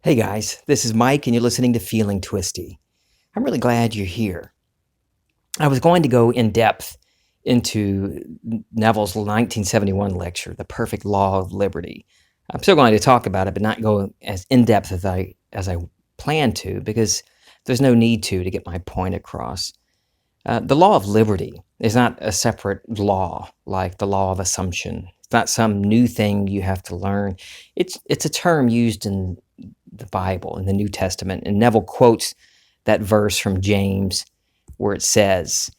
Hey guys, this is Mike, and you're listening to Feeling Twisty. I'm really glad you're here. I was going to go in depth into Neville's 1971 lecture, The Perfect Law of Liberty. I'm still going to talk about it, but not go as in depth as I plan to, because there's no need to get my point across. The law of liberty is not a separate law like the law of assumption. It's not some new thing you have to learn. It's a term used in the Bible, in the New Testament. And Neville quotes that verse from James where it says,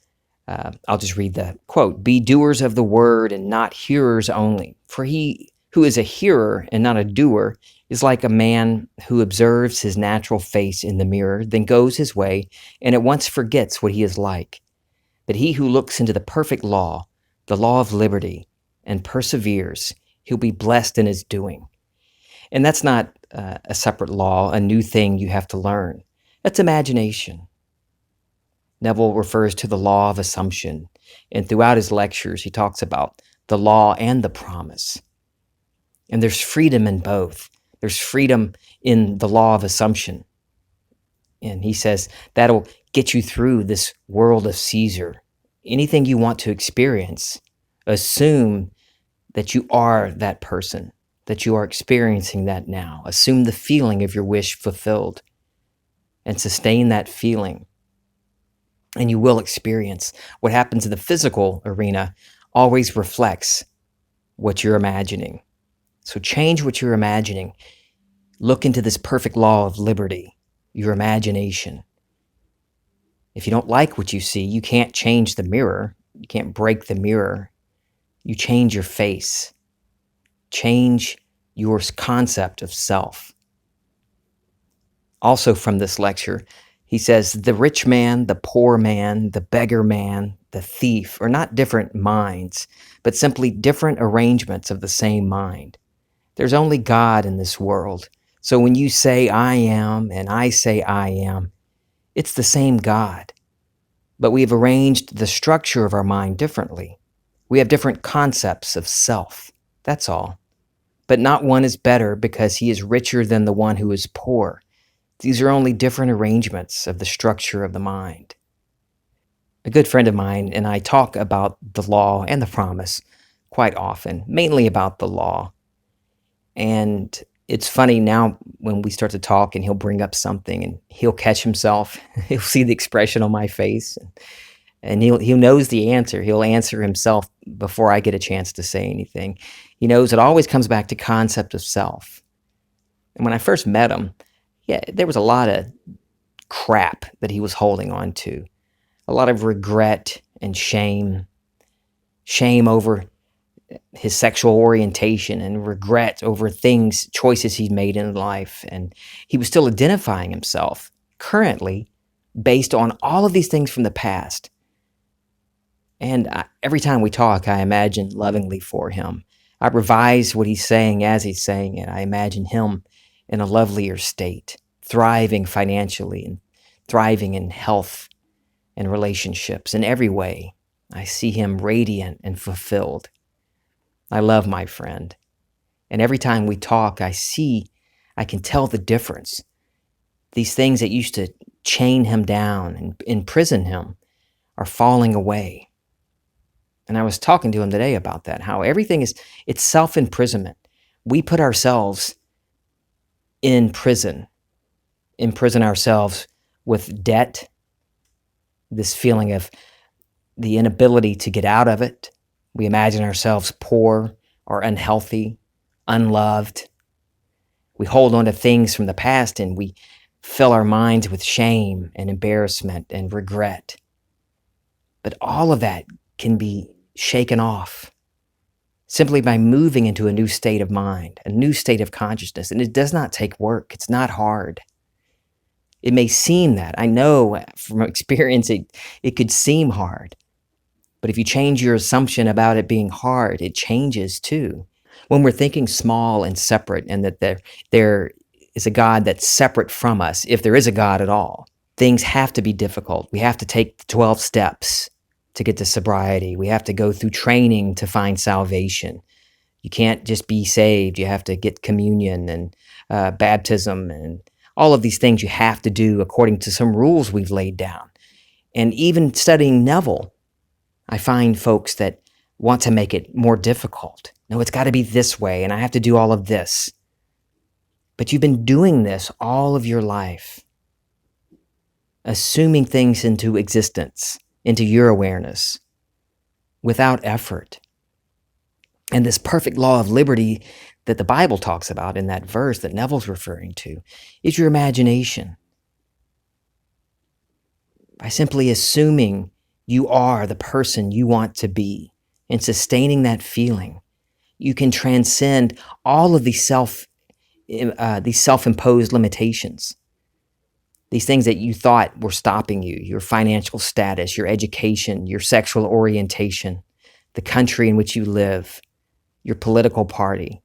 I'll just read the quote, "Be doers of the word and not hearers only. For he who is a hearer and not a doer is like a man who observes his natural face in the mirror, then goes his way and at once forgets what he is like. But he who looks into the perfect law, the law of liberty, and perseveres, he'll be blessed in his doing." And that's not a separate law, a new thing you have to learn. That's imagination. Neville refers to the law of assumption, and throughout his lectures, he talks about the law and the promise. And there's freedom in both. There's freedom in the law of assumption. And he says that'll get you through this world of Caesar. Anything you want to experience, assume that you are that person, that you are experiencing that now. Assume the feeling of your wish fulfilled and sustain that feeling. And you will experience what happens in the physical arena always reflects what you're imagining. So change what you're imagining. Look into this perfect law of liberty, your imagination. If you don't like what you see, you can't change the mirror. You can't break the mirror. You change your face. Change your concept of self. Also from this lecture, he says the rich man, the poor man, the beggar man, the thief are not different minds, but simply different arrangements of the same mind. There's only God in this world. So when you say I am and I say I am, it's the same God. But we have arranged the structure of our mind differently. We have different concepts of self. That's all. But not one is better because he is richer than the one who is poor. These are only different arrangements of the structure of the mind. A good friend of mine and I talk about the law and the promise quite often, mainly about the law. And it's funny now when we start to talk and he'll bring up something and he'll catch himself. He'll see the expression on my face and he knows the answer. He'll answer himself before I get a chance to say anything. He knows it always comes back to concept of self. And when I first met him, there was a lot of crap that he was holding on to. A lot of regret and shame. Shame over his sexual orientation and regret over choices he's made in life. And he was still identifying himself currently based on all of these things from the past. And every time we talk, I imagine lovingly for him. I revise what he's saying as he's saying it. I imagine him in a lovelier state, thriving financially and thriving in health and relationships in every way. I see him radiant and fulfilled. I love my friend. And every time we talk, I can tell the difference. These things that used to chain him down and imprison him are falling away. And I was talking to him today about that, how it's self-imprisonment. We put ourselves in prison, imprison ourselves with debt, this feeling of the inability to get out of it. We imagine ourselves poor or unhealthy, unloved. We hold on to things from the past and we fill our minds with shame and embarrassment and regret. But all of that can be shaken off simply by moving into a new state of mind, a new state of consciousness. And it does not take work. It's not hard. It may seem that. I know from experience it could seem hard. But if you change your assumption about it being hard, it changes too. When we're thinking small and separate and that there is a God that's separate from us, if there is a God at all, things have to be difficult. We have to take the 12 steps to get to sobriety. We have to go through training to find salvation. You can't just be saved. You have to get communion and baptism and all of these things you have to do according to some rules we've laid down. And even studying Neville, I find folks that want to make it more difficult. No, it's got to be this way, and I have to do all of this. But you've been doing this all of your life, assuming things into existence, into your awareness, without effort. And this perfect law of liberty that the Bible talks about in that verse that Neville's referring to is your imagination. By simply assuming you are the person you want to be and sustaining that feeling, you can transcend all of these self-imposed limitations. These things that you thought were stopping you, your financial status, your education, your sexual orientation, the country in which you live, your political party.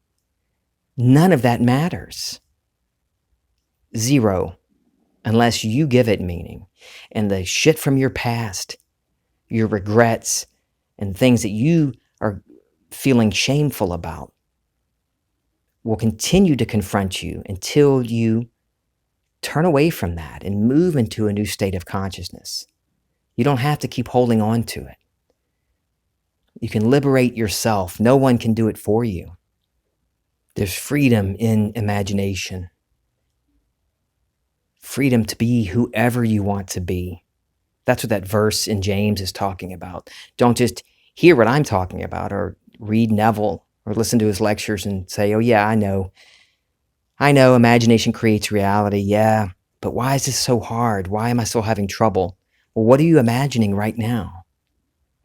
None of that matters. Zero, unless you give it meaning. And the shit from your past, your regrets, and things that you are feeling shameful about will continue to confront you until you turn away from that and move into a new state of consciousness. You don't have to keep holding on to it. You can liberate yourself. No one can do it for you. There's freedom in imagination. Freedom to be whoever you want to be. That's what that verse in James is talking about. Don't just hear what I'm talking about or read Neville or listen to his lectures and say, oh yeah, I know, imagination creates reality. Yeah, but why is this so hard? Why am I still having trouble? Well, what are you imagining right now?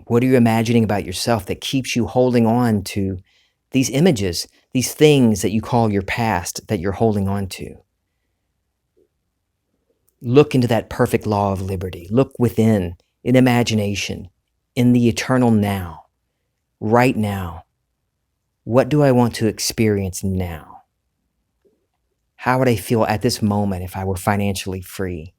What are you imagining about yourself that keeps you holding on to these images, these things that you call your past that you're holding on to? Look into that perfect law of liberty. Look within, in imagination, in the eternal now, right now. What do I want to experience now? How would I feel at this moment if I were financially free?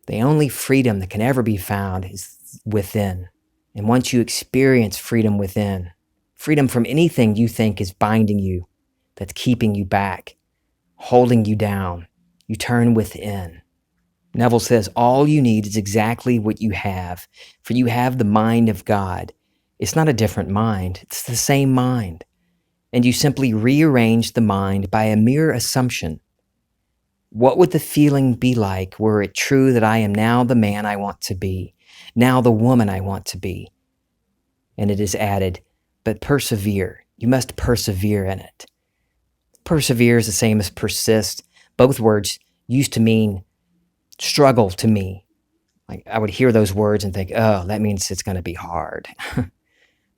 The only freedom that can ever be found is within. And once you experience freedom within, freedom from anything you think is binding you, that's keeping you back, holding you down, you turn within. Neville says, all you need is exactly what you have, for you have the mind of God. It's not a different mind, it's the same mind. And you simply rearrange the mind by a mere assumption. What would the feeling be like were it true that I am now the man I want to be, now the woman I want to be? And it is added, but persevere. You must persevere in it. Persevere is the same as persist. Both words used to mean struggle to me. Like I would hear those words and think, oh, that means it's going to be hard.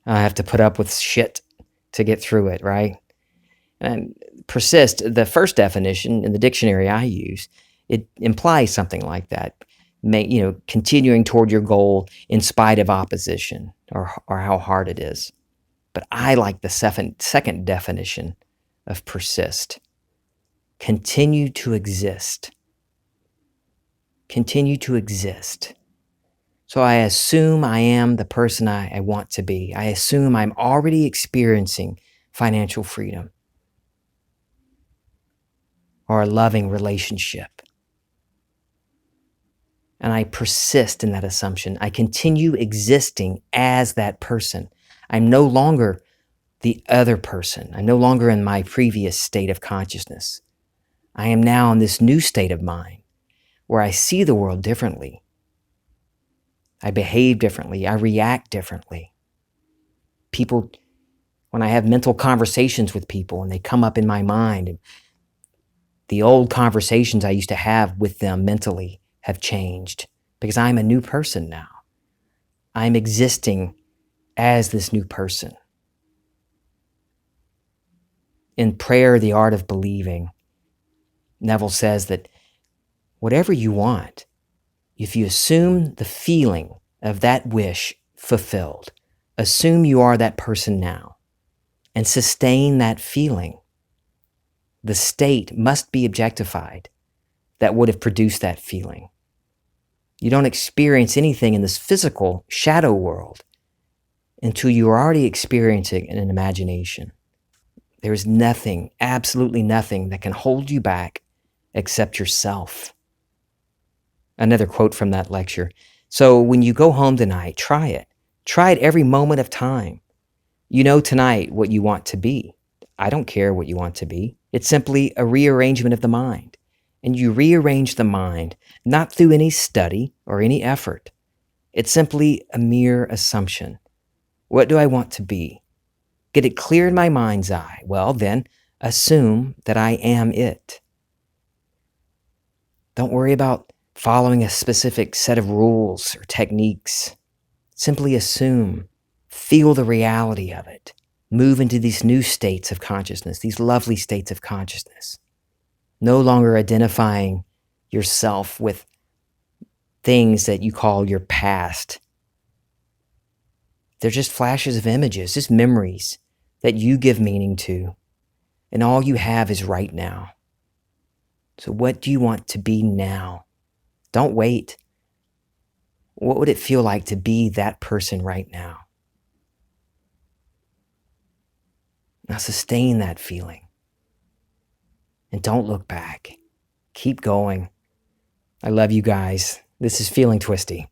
I have to put up with shit to get through it, right? And persist, the first definition in the dictionary I use, it implies something like that. Continuing toward your goal in spite of opposition or how hard it is. But I like the second definition of persist. Continue to exist. Continue to exist. So I assume I am the person I want to be. I assume I'm already experiencing financial freedom or a loving relationship. And I persist in that assumption. I continue existing as that person. I'm no longer the other person. I'm no longer in my previous state of consciousness. I am now in this new state of mind where I see the world differently. I behave differently. I react differently. People, when I have mental conversations with people and they come up in my mind, and the old conversations I used to have with them mentally have changed because I'm a new person now. I'm existing as this new person. In Prayer, the Art of Believing, Neville says that whatever you want, if you assume the feeling of that wish fulfilled, assume you are that person now, and sustain that feeling, the state must be objectified that would have produced that feeling. You don't experience anything in this physical shadow world until you are already experiencing an imagination. There's nothing, absolutely nothing that can hold you back except yourself. Another quote from that lecture. So when you go home tonight, try it. Try it every moment of time. You know tonight what you want to be. I don't care what you want to be. It's simply a rearrangement of the mind. And you rearrange the mind not through any study or any effort. It's simply a mere assumption. What do I want to be? Get it clear in my mind's eye. Well, then assume that I am it. Don't worry about following a specific set of rules or techniques. Simply assume. Feel the reality of it. Move into these new states of consciousness, these lovely states of consciousness. No longer identifying yourself with things that you call your past. They're just flashes of images, just memories that you give meaning to. And all you have is right now. So what do you want to be now? Don't wait. What would it feel like to be that person right now? Now sustain that feeling. And don't look back. Keep going. I love you guys. This is Feeling Twisty.